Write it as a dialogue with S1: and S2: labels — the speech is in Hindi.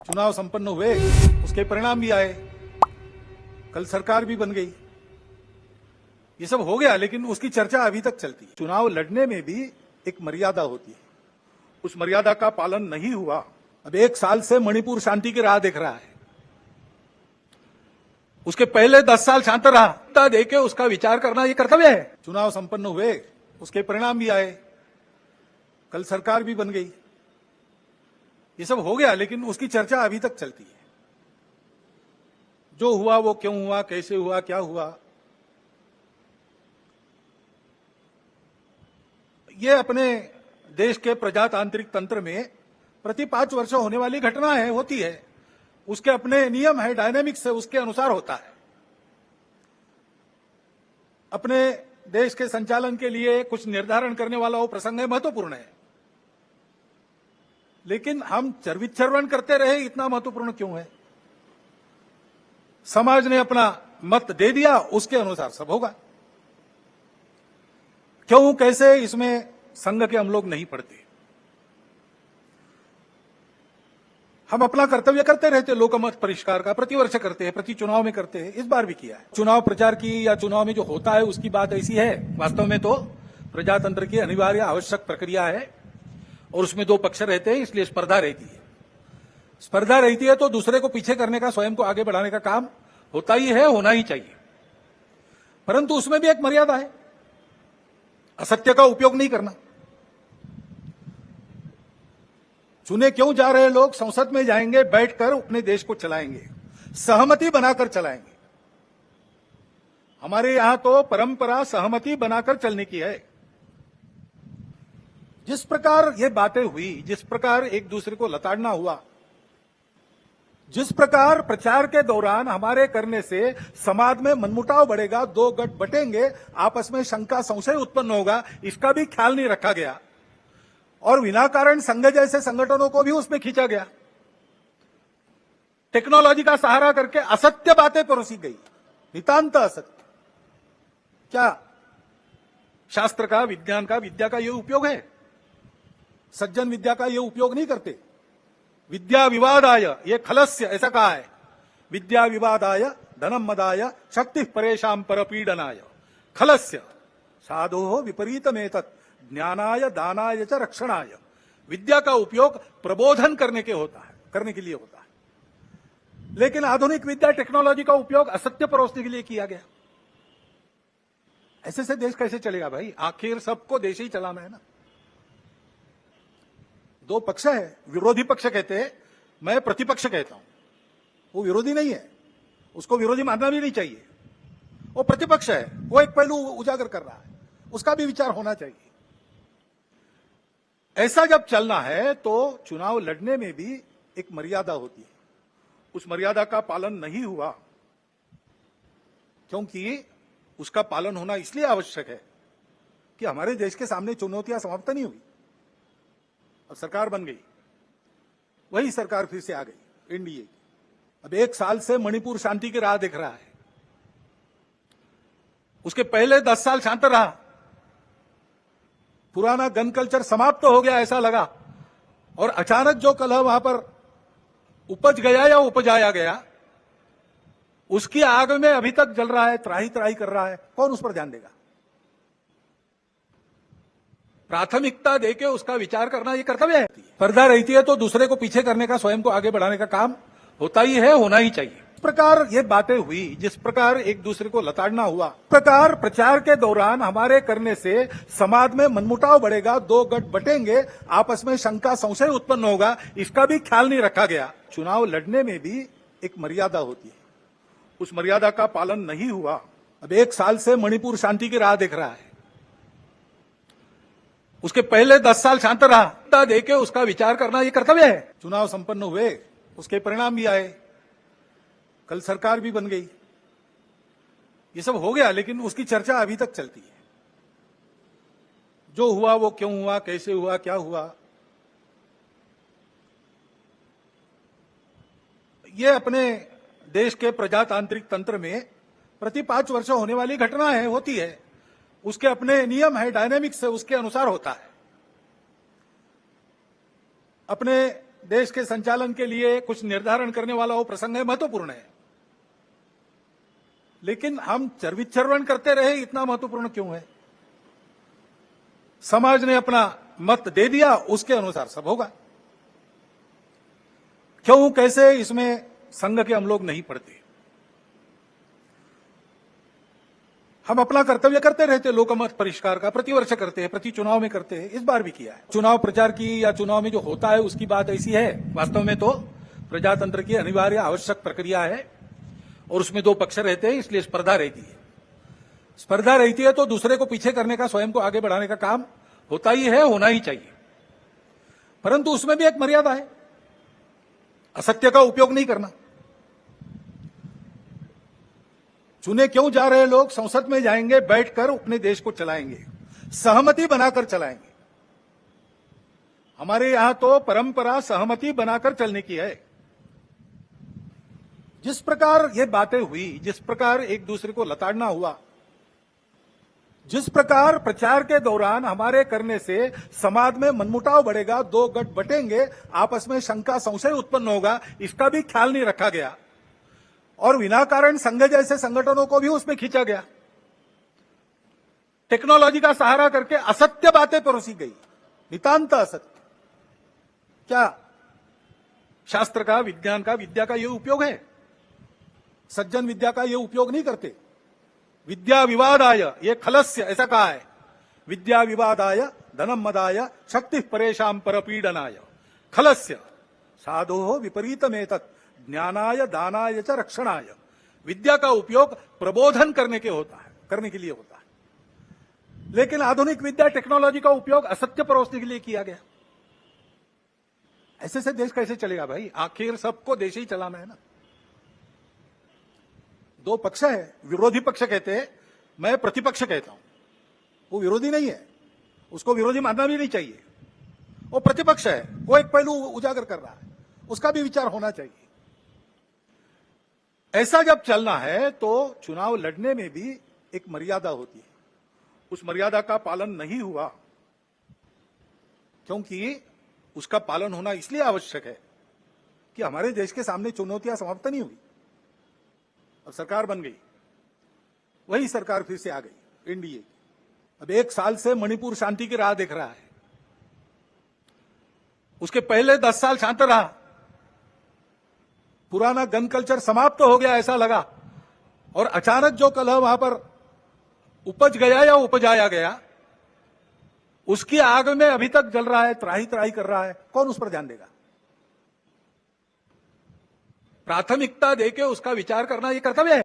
S1: चुनाव संपन्न हुए, उसके परिणाम भी आए, कल सरकार भी बन गई। ये सब हो गया, लेकिन उसकी चर्चा अभी तक चलती है। चुनाव लड़ने में भी एक मर्यादा होती है, उस मर्यादा का पालन नहीं हुआ। अब 1 साल से मणिपुर शांति की राह देख रहा है, उसके पहले 10 साल शांत रहा, देके उसका विचार करना ये कर्तव्य है। चुनाव संपन्न हुए, उसके परिणाम भी आए, कल सरकार भी बन गई। ये सब हो गया, लेकिन उसकी चर्चा अभी तक चलती है। जो हुआ वो क्यों हुआ, कैसे हुआ, क्या हुआ, ये अपने देश के प्रजातांत्रिक तंत्र में प्रति 5 वर्ष होने वाली घटना है, होती है। उसके अपने नियम है, डायनेमिक्स है, उसके अनुसार होता है। अपने देश के संचालन के लिए कुछ निर्धारण करने वाला वो प्रसंग है, महत्वपूर्ण है। लेकिन हम चर्वित-चर्वण करते रहे, इतना महत्वपूर्ण क्यों है? समाज ने अपना मत दे दिया, उसके अनुसार सब होगा। क्यों, कैसे, इसमें संघ के हम लोग नहीं पढ़ते। हम अपना कर्तव्य करते रहते, लोकमत परिष्कार का प्रतिवर्ष करते हैं, प्रति चुनाव में करते हैं, इस बार भी किया है। चुनाव प्रचार की या चुनाव में जो होता है उसकी बात ऐसी है, वास्तव में तो प्रजातंत्र की अनिवार्य आवश्यक प्रक्रिया है और उसमें 2 पक्ष रहते हैं, इसलिए स्पर्धा रहती है। स्पर्धा रहती है तो दूसरे को पीछे करने का, स्वयं को आगे बढ़ाने का काम होता ही है, होना ही चाहिए। परंतु उसमें भी एक मर्यादा है, असत्य का उपयोग नहीं करना। चुने क्यों जा रहे लोग संसद में जाएंगे, बैठकर अपने देश को चलाएंगे, सहमति बनाकर चलाएंगे। हमारे यहां तो परंपरा सहमति बनाकर चलने की है। जिस प्रकार ये बातें हुई, जिस प्रकार एक दूसरे को लताड़ना हुआ, जिस प्रकार प्रचार के दौरान हमारे करने से समाज में मनमुटाव बढ़ेगा, 2 गठ बटेंगे, आपस में शंका संशय उत्पन्न होगा, इसका भी ख्याल नहीं रखा गया और विनाकारण संघ जैसे संगठनों को भी उसमें खींचा गया। टेक्नोलॉजी का सहारा करके असत्य बातें परोसी गई, नितांत असत्य। क्या शास्त्र का, विज्ञान का, विद्या का यह उपयोग है? सज्जन विद्या का यह उपयोग नहीं करते। विद्या विवादाय ये खलस्य, ऐसा कहा है। विद्या विवादाय धनम मदाय शक्ति परेशान परपीडनाय खलस्य साधो विपरीतमेतत् ज्ञानाय दानाय च रक्षणाय। विद्या का उपयोग प्रबोधन करने के लिए होता है। लेकिन आधुनिक विद्या, टेक्नोलॉजी का उपयोग असत्य परोसने के लिए किया गया। ऐसे से देश कैसे चलेगा भाई? आखिर सबको देश ही चलाना है ना। 2 पक्ष है, विरोधी पक्ष कहते हैं, मैं प्रतिपक्ष कहता हूं। वो विरोधी नहीं है, उसको विरोधी मानना भी नहीं चाहिए। वो प्रतिपक्ष है, वो एक पहलू उजागर कर रहा है, उसका भी विचार होना चाहिए। ऐसा जब चलना है तो चुनाव लड़ने में भी एक मर्यादा होती है। उस मर्यादा का पालन नहीं हुआ, क्योंकि उसका पालन होना इसलिए आवश्यक है कि हमारे देश के सामने चुनौतियां समाप्त नहीं हुई और सरकार बन गई। वही सरकार फिर से आ गई, एनडीए की। अब 1 साल से मणिपुर शांति की राह देख रहा है, उसके पहले 10 साल शांत रहा, पुराना गन कल्चर समाप्त हो गया ऐसा लगा, और अचानक जो कलह वहां पर उपज गया या उपजाया गया, उसकी आग में अभी तक जल रहा है, त्राही त्राही कर रहा है। कौन उस पर ध्यान देगा? प्राथमिकता देके उसका विचार करना ये कर्तव्य है। स्पर्धा रहती है तो दूसरे को पीछे करने का, स्वयं को आगे बढ़ाने का काम होता ही है, होना ही चाहिए। इस प्रकार ये बातें हुई, जिस प्रकार एक दूसरे को लताड़ना हुआ, प्रकार प्रचार के दौरान हमारे करने से समाज में मनमुटाव बढ़ेगा, 2 गठ बटेंगे, आपस में शंका संशय उत्पन्न होगा, इसका भी ख्याल नहीं रखा गया। चुनाव लड़ने में भी एक मर्यादा होती है, उस मर्यादा का पालन नहीं हुआ। अब 1 साल से मणिपुर शांति की राह देख रहा है, उसके पहले 10 साल शांत रहा, देके उसका विचार करना ये कर्तव्य है। चुनाव संपन्न हुए, उसके परिणाम भी आए, कल सरकार भी बन गई। ये सब हो गया, लेकिन उसकी चर्चा अभी तक चलती है। जो हुआ वो क्यों हुआ, कैसे हुआ, क्या हुआ, ये अपने देश के प्रजातांत्रिक तंत्र में प्रति 5 वर्ष होने वाली घटना है, होती है। उसके अपने नियम है, डायनेमिक्स है, उसके अनुसार होता है। अपने देश के संचालन के लिए कुछ निर्धारण करने वाला वो प्रसंग है, महत्वपूर्ण है। लेकिन हम चरविचरवण करते रहे, इतना महत्वपूर्ण क्यों है? समाज ने अपना मत दे दिया, उसके अनुसार सब होगा। क्यों कैसे इसमें संघ के हम लोग नहीं पढ़ते। हम अपना कर्तव्य करते रहते, लोकमत परिष्कार का प्रतिवर्ष करते हैं, प्रति चुनाव में करते हैं, इस बार भी किया है। चुनाव प्रचार की या चुनाव में जो होता है उसकी बात ऐसी है, वास्तव में तो प्रजातंत्र की अनिवार्य आवश्यक प्रक्रिया है और उसमें दो पक्ष रहते हैं, इसलिए स्पर्धा रहती है। स्पर्धा रहती है तो दूसरे को पीछे करने का, स्वयं को आगे बढ़ाने का काम होता ही है, होना ही चाहिए। परंतु उसमें भी एक मर्यादा है, असत्य का उपयोग नहीं करना। चुने क्यों जा रहे लोग संसद में जाएंगे, बैठकर अपने देश को चलाएंगे, सहमति बनाकर चलाएंगे। हमारे यहां तो परंपरा सहमति बनाकर चलने की है। जिस प्रकार ये बातें हुई, जिस प्रकार एक दूसरे को लताड़ना हुआ, जिस प्रकार प्रचार के दौरान हमारे करने से समाज में मनमुटाव बढ़ेगा, दो गठ बटेंगे, आपस में शंका संशय उत्पन्न होगा, इसका भी ख्याल नहीं रखा गया और विनाकारण संघ जैसे संगठनों को भी उसमें खींचा गया। टेक्नोलॉजी का सहारा करके असत्य बातें परोसी गई, नितांत असत्य। क्या शास्त्र का, विज्ञान का, विद्या का यह उपयोग है? सज्जन विद्या का यह उपयोग नहीं करते। विद्या विवादाय, ये खलस्य, ऐसा कहा है, विद्या विवादाय धनम मदाय शक्ति परेशान परपीडनाय खलस्य साधो विपरीतमेतत् ज्ञानाय दानाय च रक्षणाय। विद्या का उपयोग प्रबोधन करने के लिए होता है, लेकिन आधुनिक विद्या टेक्नोलॉजी का उपयोग असत्य परोसने के लिए किया गया। ऐसे से देश कैसे चलेगा भाई? आखिर सबको देश ही चलाना है ना। दो पक्ष है, विरोधी पक्ष कहते हैं, मैं प्रतिपक्ष कहता हूं। वो विरोधी नहीं है, उसको विरोधी मानना भी नहीं चाहिए। वो प्रतिपक्ष है, वो एक पहलू उजागर कर रहा है, उसका भी विचार होना चाहिए। ऐसा जब चलना है तो चुनाव लड़ने में भी एक मर्यादा होती है। उस मर्यादा का पालन नहीं हुआ, क्योंकि उसका पालन होना इसलिए आवश्यक है कि हमारे देश के सामने चुनौतियां समाप्त नहीं हुई। अब सरकार बन गई, वही सरकार फिर से आ गई, एनडीए। अब 1 साल से मणिपुर शांति की राह देख रहा है। उसके पहले 10 साल शांत रहा, पुराना गन कल्चर समाप्त हो गया ऐसा लगा, और अचानक जो कलह वहां पर उपज गया या उपजाया गया, उसकी आग में अभी तक जल रहा है, त्राही त्राही कर रहा है। कौन उस पर ध्यान देगा? प्राथमिकता देके उसका विचार करना ये कर्तव्य है।